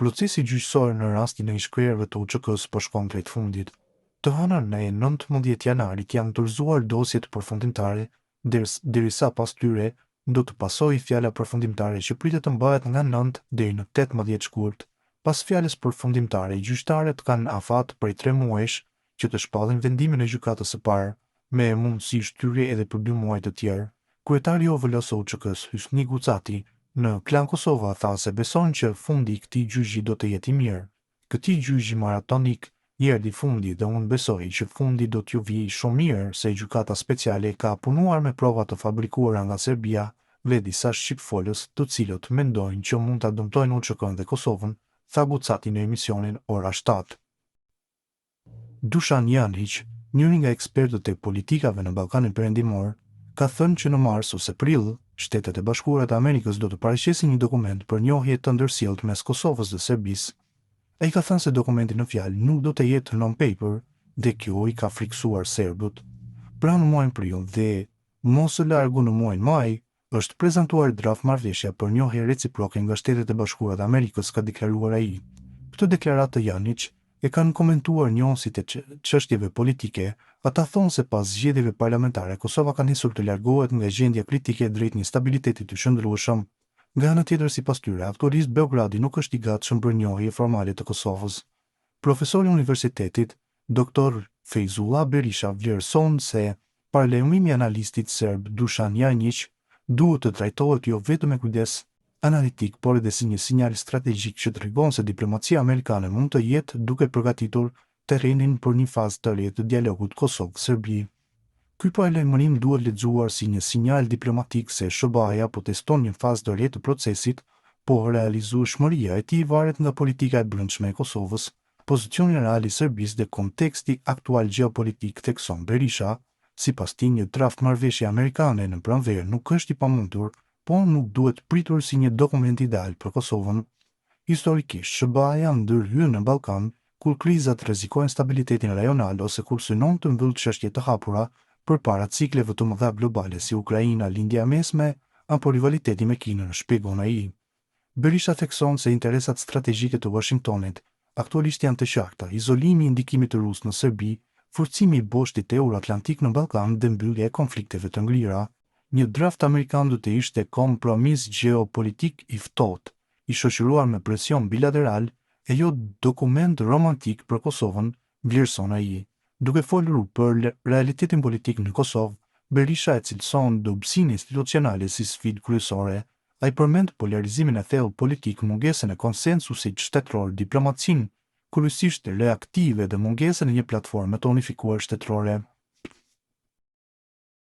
Procesi gjyqësor në rastin e shkruajve të UÇK-s po shkon drejt fundit. Të hënën e 19 janarit janë dorëzuar dosjet përfundimtare, derisa pas tyre do të pasojë fjala përfundimtare që pritet të mbahet nga 9 deri në 18 shkurt. Pas fjalës përfundimtare, gjyqtarët kanë afat prej 3 muajsh që të shpallin vendimin e gjykatës së parë, me mundësi shtyrje edhe për 2 muaj të tjerë. Kryetari i OVL-s së UÇK-s, Hysni Gucati, në Klan Kosova tha se beson që fundi i këtij gjyqi do të jetë i mirë. Këtij gjyqi maratonik i erdhi fundi dhe unë besoj që fundi do t'ju vijë shumë mirë se gjykata speciale ka punuar me prova të fabrikuara nga Serbia dhe disa shqipfolës të cilët mendojnë që mund ta dëmtojnë UÇK-n dhe Kosovën, tha Gucati në emisionin Ora 7. Dušan Janić, njëri nga ekspertët e politikave në Ballkanin Perëndimor, ka thënë që në mars ose prill, Shtetet e Bashkuara të Amerikës do të paraqesin një dokument për njohje të ndërsjellët mes Kosovës dhe Serbisë. Ai ka thënë se dokumenti në fjalë nuk do të jetë non-paper dhe kjo i ka friksuar serbët. Pra në muajin prill dhe mos së largu në muajin maj, është prezantuar draft marrëveshja për njohje reciproke nga Shtetet e Bashkuara të Amerikës, ka deklaruar ai. Këtë deklaratë të Janić e kanë komentuar njohësit e çështjeve politike. Ata thonë se pas zgjedhjeve parlamentare, Kosova ka nisur të largohet nga gjendja kritike drejt një stabiliteti të qëndrueshëm. Nga ana tjetër, sipas tyre, aktualisht Beogradi nuk është i gatshëm për njohje formale të Kosovës. Profesori i universitetit, Dr. Feyzullah Berisha vlerëson se paralajmërimi i analistit serb Dušan Janić duhet të trajtohet jo vetëm me kujdes analitik, por edhe si një sinjal strategjik që tregon se diplomacia amerikane mund të jetë duke përgatitur terrenin për një fazë të re të dialogut Kosovë-Serbi. Ky paralajmërim duhet lexuar si një sinjal diplomatik se SBA-ja po teston një fazë të re të procesit, por realizueshmëria e tij varet nga politika e brendshme e Kosovës, pozicioni real i Serbisë dhe konteksti aktual gjeopolitik, thekson Berisha. Sipas tij, një draft marrëveshje amerikane në pranverë nuk është i pamundur, por nuk duhet pritur si një dokument ideal për Kosovën. Historikisht, SBA-ja ndërhyn në Ballkan kur krizat rrezikojnë stabilitetin rajonal ose kur synon të mbyll çështje të hapura përpara cikleve të mëdha globale si Ukraina, lindja e mesme apo rivaliteti me Kinën, shpjegon ai. Berisha thekson se interesat strategjike të Washingtonit aktualisht janë të qarta: izolimi i ndikimit të Rusë në Serbi, forcimi i boshtit euro-atlantik në Ballkan dhe mbyllja e konflikteve të ngrira. Një draft amerikan do të ishte kompromis gjeopolitik i ftohtë, i shoqëruar me presion bilateral e jo dokument romantik për Kosovën, vlerëson ai. Duke folur për realitetin politik në Kosovë, Berisha e cilëson dobësinë institucionale si sfidë kryesore. Ai përmend polarizimin e thellë politik, mungesën e konsensusit shtetëror, diplomacinë kryesisht reaktive dhe mungesën e një platforme të unifikuar shtetërore.